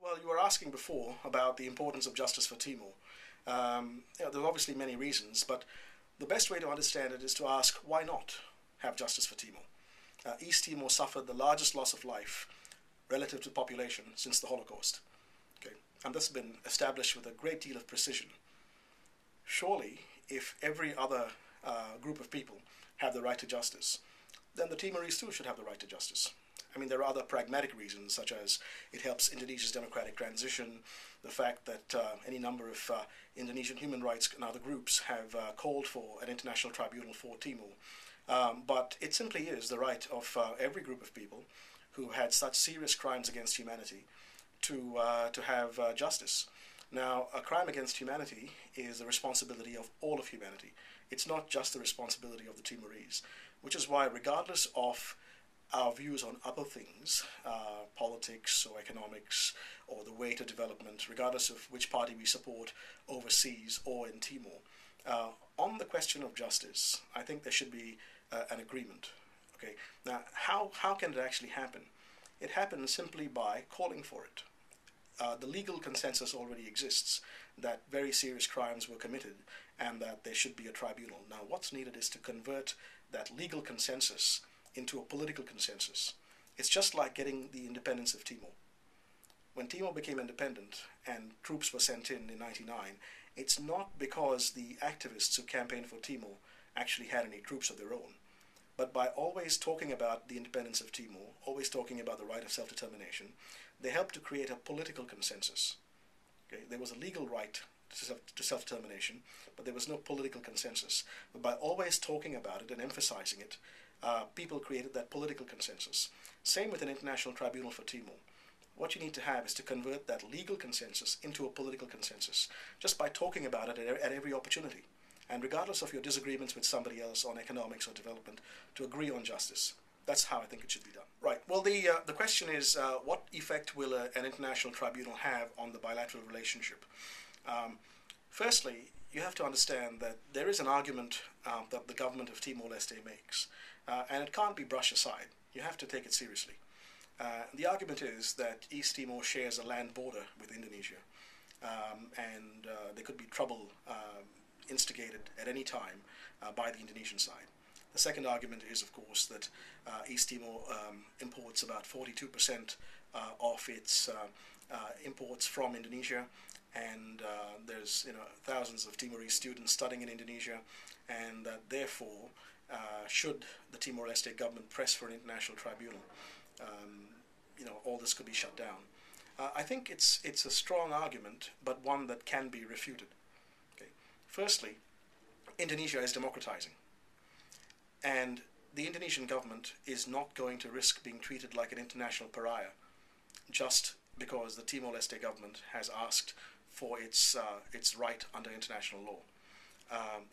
Well, you were asking before about the importance of justice for Timor. There are obviously many reasons, but the best way to understand it is to ask why not have justice for Timor. East Timor suffered the largest loss of life relative to population since the Holocaust. Okay? And this has been established with a great deal of precision. Surely, if every other group of people have the right to justice, then the Timorese too should have the right to justice. I mean, there are other pragmatic reasons, such as it helps Indonesia's democratic transition, the fact that any number of Indonesian human rights and other groups have called for an international tribunal for Timor. But it simply is the right of every group of people who had such serious crimes against humanity to have justice. Now, a crime against humanity is the responsibility of all of humanity. It's not just the responsibility of the Timorese, which is why, regardless of our views on other things, politics or economics or the way to development, regardless of which party we support overseas or in Timor, on the question of justice, I think there should be an agreement. Okay. Now, how can it actually happen? It happens simply by calling for it. The legal consensus already exists that very serious crimes were committed and that there should be a tribunal. Now, what's needed is to convert that legal consensus into a political consensus. It's just like getting the independence of Timor. When Timor became independent and troops were sent in 99, it's not because the activists who campaigned for Timor actually had any troops of their own, but by always talking about the independence of Timor, always talking about the right of self-determination, they helped to create a political consensus. Okay? There was a legal right to self-determination, but there was no political consensus. But by always talking about it and emphasizing it, people created that political consensus. Same with an international tribunal for Timor. What you need to have is to convert that legal consensus into a political consensus, just by talking about it at every opportunity. And regardless of your disagreements with somebody else on economics or development, to agree on justice. That's how I think it should be done. Right. Well, the question is, what effect will an international tribunal have on the bilateral relationship? Firstly, you have to understand that there is an argument that the government of Timor-Leste makes, and it can't be brushed aside. You have to take it seriously. The argument is that East Timor shares a land border with Indonesia, and there could be trouble instigated at any time by the Indonesian side. The second argument is, of course, that East Timor imports about 42% of its imports from Indonesia, and there's thousands of Timorese students studying in Indonesia, and that therefore, should the Timor-Leste government press for an international tribunal, all this could be shut down. I think it's a strong argument, but one that can be refuted. Okay. Firstly, Indonesia is democratizing, and the Indonesian government is not going to risk being treated like an international pariah just because the Timor-Leste government has asked for its right under international law.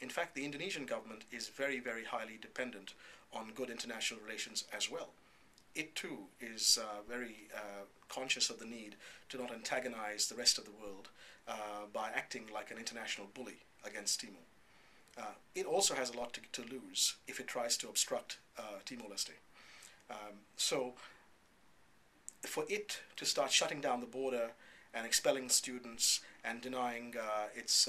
In fact, the Indonesian government is very, very highly dependent on good international relations as well. It too is very conscious of the need to not antagonize the rest of the world by acting like an international bully against Timor. It also has a lot to lose if it tries to obstruct Timor-Leste. So for it to start shutting down the border and expelling students and denying its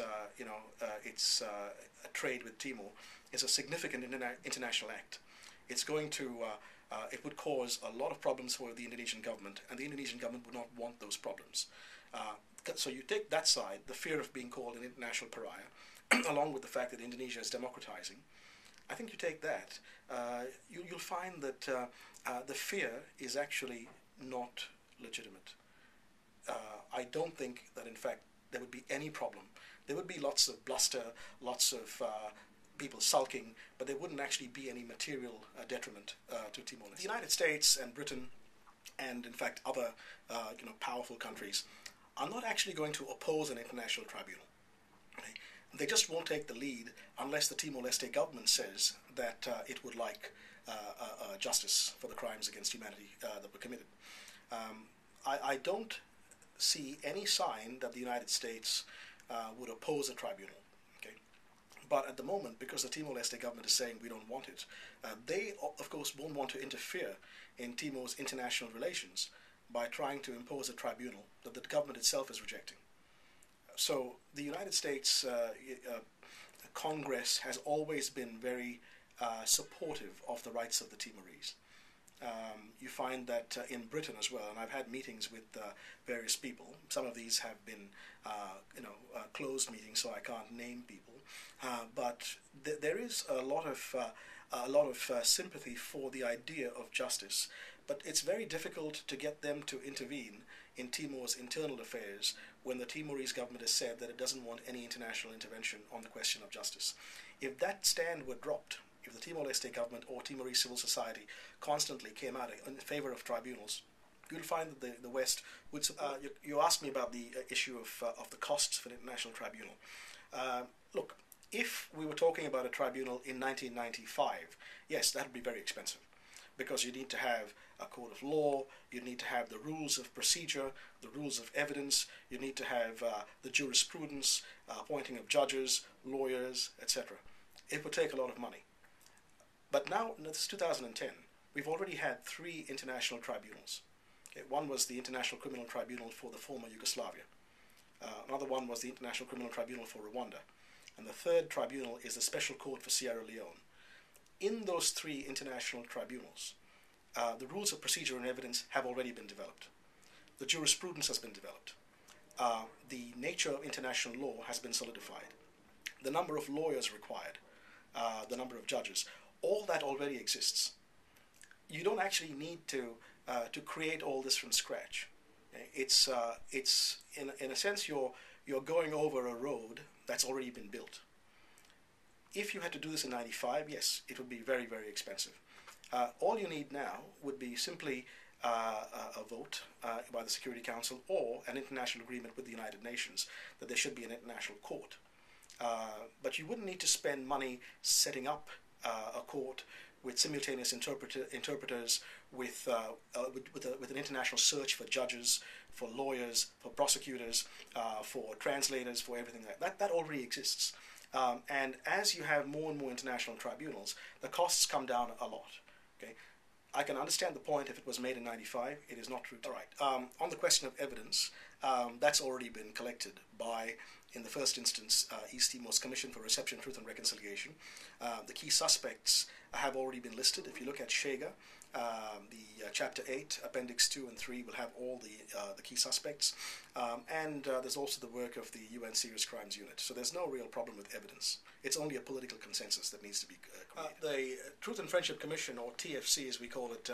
trade with Timor is a significant international act. It's going to it would cause a lot of problems for the Indonesian government, and the Indonesian government would not want those problems. So you take that side, the fear of being called an international pariah, along with the fact that Indonesia is democratizing. I think you take that, you'll find that the fear is actually not legitimate. I don't think that, in fact, there would be any problem. There would be lots of bluster, lots of people sulking, but there wouldn't actually be any material detriment to Timor-Leste. The United States and Britain, and in fact other powerful countries, are not actually going to oppose an international tribunal. Okay? They just won't take the lead unless the Timor-Leste government says that it would like justice for the crimes against humanity that were committed. I don't see any sign that the United States would oppose a tribunal. Okay? But at the moment, because the Timor-Leste government is saying we don't want it, they, of course, won't want to interfere in Timor's international relations. by trying to impose a tribunal that the government itself is rejecting. So the United States Congress has always been very supportive of the rights of the Timorese. You find that in Britain as well, and I've had meetings with various people. Some of these have been, closed meetings, so I can't name people. But there is a lot of sympathy for the idea of justice. But it's very difficult to get them to intervene in Timor's internal affairs when the Timorese government has said that it doesn't want any international intervention on the question of justice. If that stand were dropped, if the Timor-Leste government or Timorese civil society constantly came out in favor of tribunals, you'll find that the West would... you asked me about the issue of the costs for an international tribunal. Look, if we were talking about a tribunal in 1995, yes, that would be very expensive, because you need to have a court of law, you need to have the rules of procedure, the rules of evidence, you need to have the jurisprudence, appointing of judges, lawyers, etc. It would take a lot of money. But now, this is 2010, we've already had 3 international tribunals. Okay, one was the International Criminal Tribunal for the former Yugoslavia. Another one was the International Criminal Tribunal for Rwanda. And the third tribunal is the Special Court for Sierra Leone. In those 3 international tribunals, the rules of procedure and evidence have already been developed. The jurisprudence has been developed. The nature of international law has been solidified. The number of lawyers required, the number of judges, all that already exists. You don't actually need to create all this from scratch. It's in a sense you're going over a road that's already been built. If you had to do this in 95, yes, it would be very, very expensive. All you need now would be simply a vote by the Security Council or an international agreement with the United Nations that there should be an international court. But you wouldn't need to spend money setting up a court with simultaneous interpreters, with an international search for judges, for lawyers, for prosecutors, for translators, for everything like that. That already exists. And as you have more and more international tribunals, the costs come down a lot. Okay, I can understand the point if it was made in 95. It is not true. All right. On the question of evidence, that's already been collected by, in the first instance, East Timor's Commission for Reception, Truth and Reconciliation. The key suspects have already been listed. If you look at Shega, the Chapter 8, Appendix 2 and 3 will have all the key suspects. And there's also the work of the UN Serious Crimes Unit. So there's no real problem with evidence. It's only a political consensus that needs to be created. The Truth and Friendship Commission, or TFC as we call it,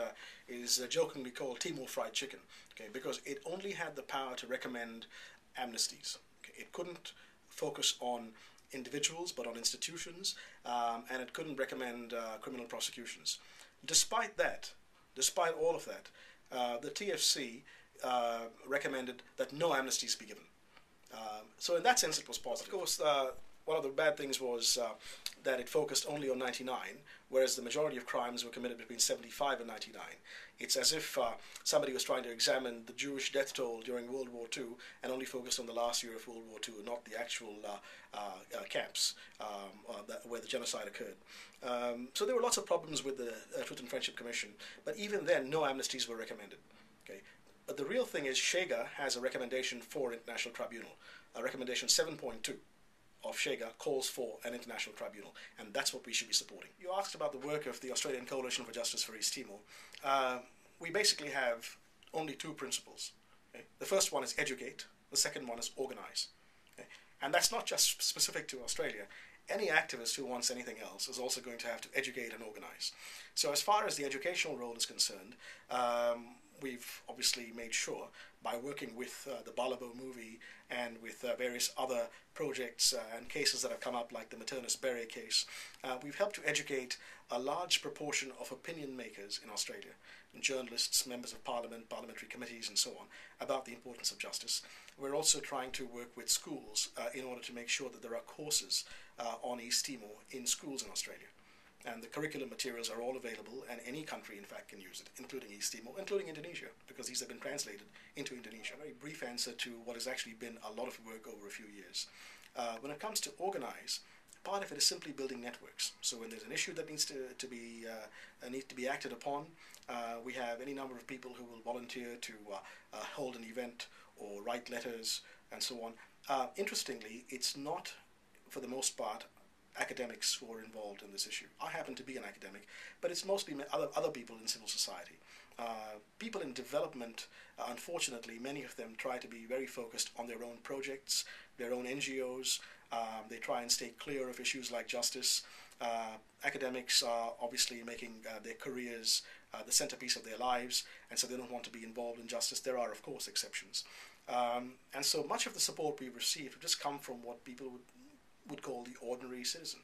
is jokingly called Timor Fried Chicken, okay, because it only had the power to recommend amnesties. Okay? It couldn't focus on individuals but on institutions, and it couldn't recommend criminal prosecutions. Despite that, despite all of that, the TFC recommended that no amnesties be given. So in that sense it was positive. Of course, one of the bad things was that it focused only on 99, whereas the majority of crimes were committed between 75 and 99. It's as if somebody was trying to examine the Jewish death toll during World War II and only focused on the last year of World War II, not the actual camps where the genocide occurred. So there were lots of problems with the Truth and Friendship Commission, but even then no amnesties were recommended. Okay? But the real thing is Shega has a recommendation for international tribunal. Recommendation 7.2 of Shega calls for an international tribunal, and that's what we should be supporting. You asked about the work of the Australian Coalition for Justice for East Timor. We basically have only 2 principles. Okay? The first one is educate, the second one is organize. Okay? And that's not just specific to Australia. Any activist who wants anything else is also going to have to educate and organize. So as far as the educational role is concerned, we've obviously made sure, by working with the Balabo movie and with various other projects and cases that have come up, like the Maternus Beret case, we've helped to educate a large proportion of opinion makers in Australia, journalists, members of parliament, parliamentary committees and so on, about the importance of justice. We're also trying to work with schools in order to make sure that there are courses on East Timor in schools in Australia. And the curriculum materials are all available, and any country, in fact, can use it, including East Timor, including Indonesia, because these have been translated into Indonesia. A very brief answer to what has actually been a lot of work over a few years. When it comes to organize, part of it is simply building networks. So when there's an issue that needs to be acted upon, we have any number of people who will volunteer to hold an event or write letters and so on. Interestingly, it's not, for the most part, academics who are involved in this issue. I happen to be an academic, but it's mostly other people in civil society. People in development, unfortunately, many of them try to be very focused on their own projects, their own NGOs. They try and stay clear of issues like justice. Academics are obviously making their careers the centerpiece of their lives, and so they don't want to be involved in justice. There are, of course, exceptions. And so much of the support we've received have just come from what people would call the ordinary citizen.